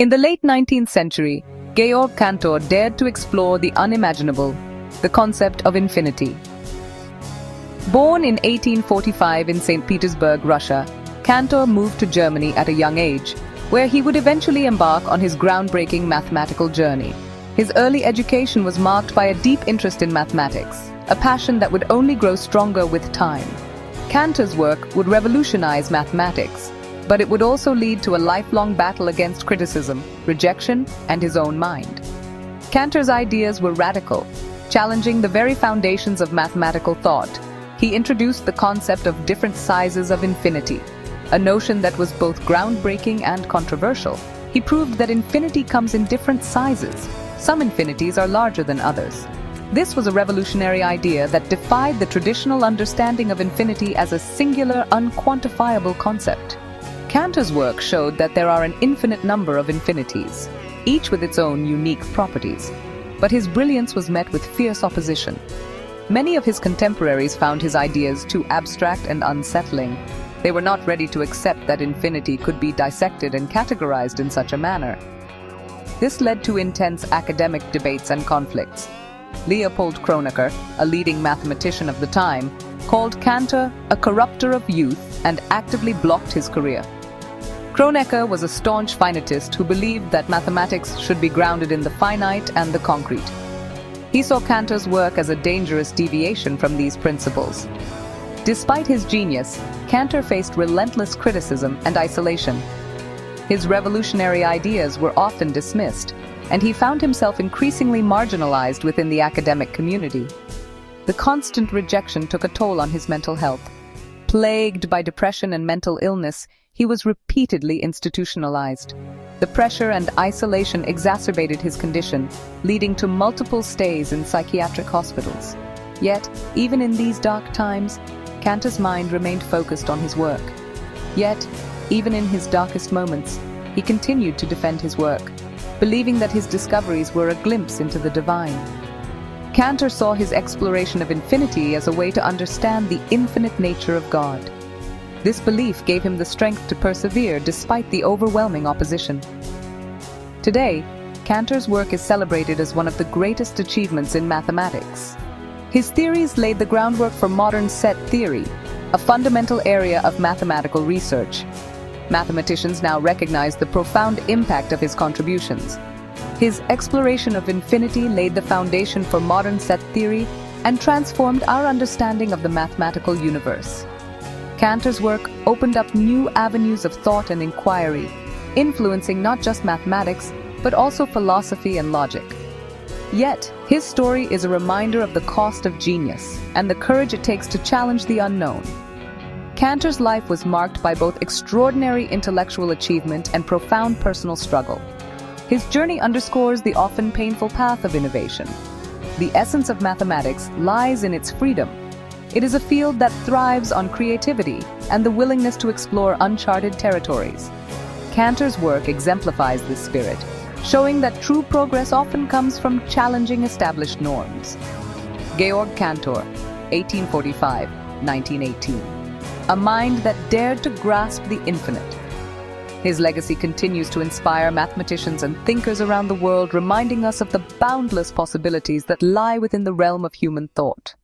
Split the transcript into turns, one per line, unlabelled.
In the late 19th century, Georg Cantor dared to explore the unimaginable, the concept of infinity. Born in 1845 in St. Petersburg, Russia, Cantor moved to Germany at a young age, where he would eventually embark on his groundbreaking mathematical journey. His early education was marked by a deep interest in mathematics, a passion that would only grow stronger with time. Cantor's work would revolutionize mathematics, but it would also lead to a lifelong battle against criticism, rejection, and his own mind. Cantor's ideas were radical, challenging the very foundations of mathematical thought. He introduced the concept of different sizes of infinity, a notion that was both groundbreaking and controversial. He proved that infinity comes in different sizes. Some infinities are larger than others. This was a revolutionary idea that defied the traditional understanding of infinity as a singular, unquantifiable concept. Cantor's work showed that there are an infinite number of infinities, each with its own unique properties. But his brilliance was met with fierce opposition. Many of his contemporaries found his ideas too abstract and unsettling. They were not ready to accept that infinity could be dissected and categorized in such a manner. This led to intense academic debates and conflicts. Leopold Kronecker, a leading mathematician of the time, called Cantor a corrupter of youth and actively blocked his career. Kronecker was a staunch finitist who believed that mathematics should be grounded in the finite and the concrete. He saw Cantor's work as a dangerous deviation from these principles. Despite his genius, Cantor faced relentless criticism and isolation. His revolutionary ideas were often dismissed, and he found himself increasingly marginalized within the academic community. The constant rejection took a toll on his mental health. Plagued by depression and mental illness, he was repeatedly institutionalized. The pressure and isolation exacerbated his condition, leading to multiple stays in psychiatric hospitals. Yet, even in these dark times, Cantor's mind remained focused on his work. Yet, even in his darkest moments, he continued to defend his work, believing that his discoveries were a glimpse into the divine. Cantor saw his exploration of infinity as a way to understand the infinite nature of God. This belief gave him the strength to persevere despite the overwhelming opposition. Today, Cantor's work is celebrated as one of the greatest achievements in mathematics. His theories laid the groundwork for modern set theory, a fundamental area of mathematical research. Mathematicians now recognize the profound impact of his contributions. His exploration of infinity laid the foundation for modern set theory and transformed our understanding of the mathematical universe. Cantor's work opened up new avenues of thought and inquiry, influencing not just mathematics, but also philosophy and logic. Yet, his story is a reminder of the cost of genius and the courage it takes to challenge the unknown. Cantor's life was marked by both extraordinary intellectual achievement and profound personal struggle. His journey underscores the often painful path of innovation. The essence of mathematics lies in its freedom. It is a field that thrives on creativity and the willingness to explore uncharted territories. Cantor's work exemplifies this spirit, showing that true progress often comes from challenging established norms. Georg Cantor, 1845-1918. A mind that dared to grasp the infinite. His legacy continues to inspire mathematicians and thinkers around the world, reminding us of the boundless possibilities that lie within the realm of human thought.